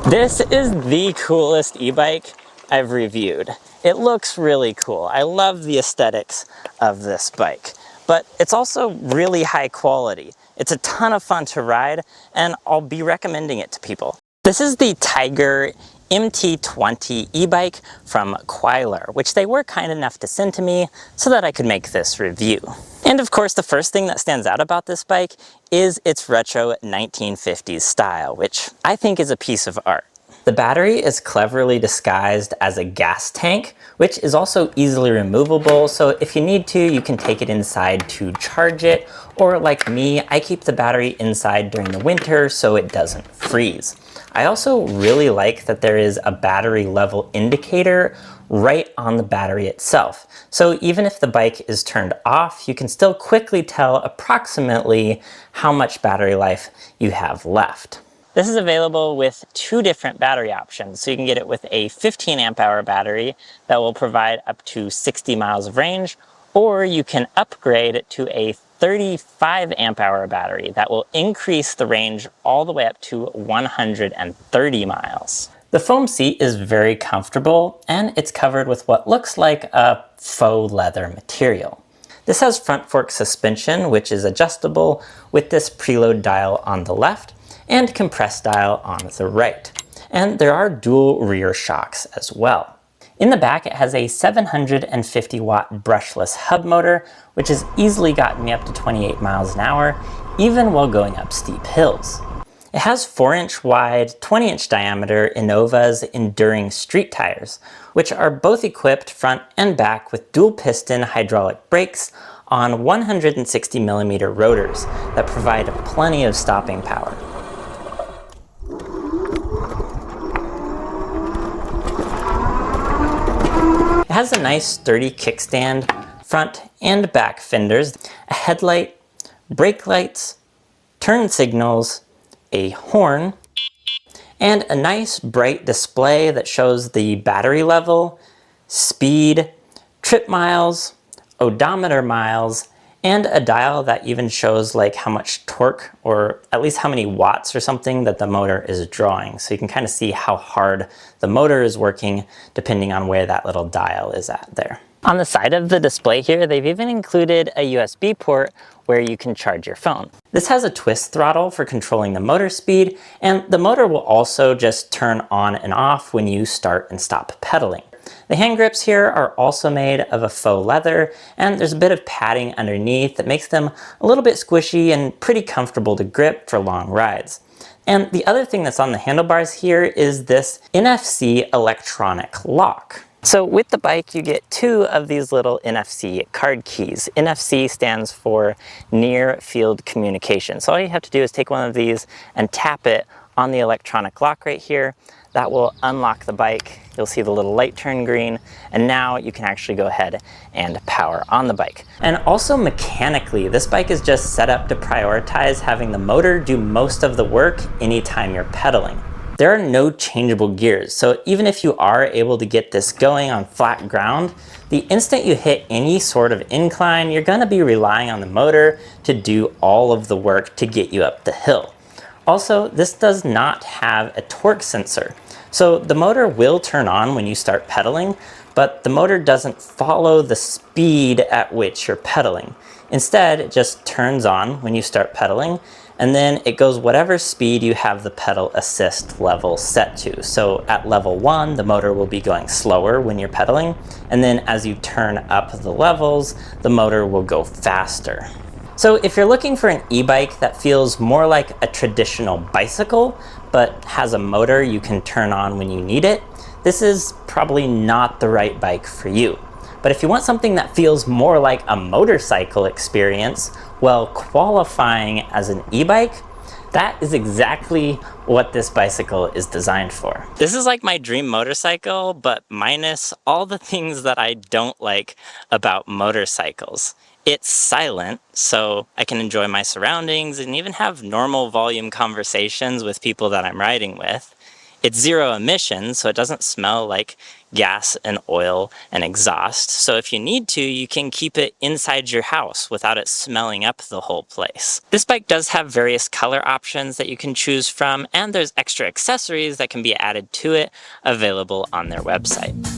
This is the coolest e-bike I've reviewed. It looks really cool. I love the aesthetics of this bike, but it's also really high quality. It's a ton of fun to ride, and I'll be recommending it to people. This is the Tiger MT20 e-bike from Qiolor, which they were kind enough to send to me so that I could make this review. And of course, the first thing that stands out about this bike is its retro 1950s style, which I think is a piece of art. The battery is cleverly disguised as a gas tank, which is also easily removable, so if you need to, you can take it inside to charge it, or like me, I keep the battery inside during the winter so it doesn't freeze. I also really like that there is a battery level indicator right on the battery itself. So even if the bike is turned off, you can still quickly tell approximately how much battery life you have left. This is available with two different battery options. So you can get it with a 15 amp hour battery that will provide up to 60 miles of range, or you can upgrade to a 35 amp hour battery that will increase the range all the way up to 130 miles. The foam seat is very comfortable, and it's covered with what looks like a faux leather material. This has front fork suspension, which is adjustable with this preload dial on the left and compressed dial on the right. And there are dual rear shocks as well. In the back, it has a 750 watt brushless hub motor, which has easily gotten me up to 28 miles an hour, even while going up steep hills. It has 4-inch wide, 20-inch diameter Innova's Enduring street tires, which are both equipped front and back with dual piston hydraulic brakes on 160 millimeter rotors that provide plenty of stopping power. It has a nice sturdy kickstand, front and back fenders, a headlight, brake lights, turn signals, a horn, and a nice bright display that shows the battery level, speed, trip miles, odometer miles, and a dial that even shows like how much torque, or at least how many watts or something that the motor is drawing. So you can kind of see how hard the motor is working depending on where that little dial is at there. On the side of the display here, they've even included a USB port where you can charge your phone. This has a twist throttle for controlling the motor speed, and the motor will also just turn on and off when you start and stop pedaling. The hand grips here are also made of a faux leather, and there's a bit of padding underneath that makes them a little bit squishy and pretty comfortable to grip for long rides. And the other thing that's on the handlebars here is this NFC electronic lock. So with the bike, you get two of these little NFC card keys. NFC stands for Near Field Communication. So all you have to do is take one of these and tap it on the electronic lock right here. That will unlock the bike. You'll see the little light turn green, and now you can actually go ahead and power on the bike. And also mechanically, this bike is just set up to prioritize having the motor do most of the work anytime you're pedaling. There are no changeable gears, so even if you are able to get this going on flat ground, the instant you hit any sort of incline, you're going to be relying on the motor to do all of the work to get you up the hill. Also, this does not have a torque sensor, so the motor will turn on when you start pedaling, but the motor doesn't follow the speed at which you're pedaling. Instead, it just turns on when you start pedaling, and then it goes whatever speed you have the pedal assist level set to. So at level 1, the motor will be going slower when you're pedaling, and then as you turn up the levels, the motor will go faster. So if you're looking for an e-bike that feels more like a traditional bicycle, but has a motor you can turn on when you need it, this is probably not the right bike for you. But if you want something that feels more like a motorcycle experience while qualifying as an e-bike, that is exactly what this bicycle is designed for. This is like my dream motorcycle, but minus all the things that I don't like about motorcycles. It's silent, so I can enjoy my surroundings and even have normal volume conversations with people that I'm riding with. It's zero emissions, so it doesn't smell like gas and oil and exhaust. So if you need to, you can keep it inside your house without it smelling up the whole place. This bike does have various color options that you can choose from, and there's extra accessories that can be added to it available on their website.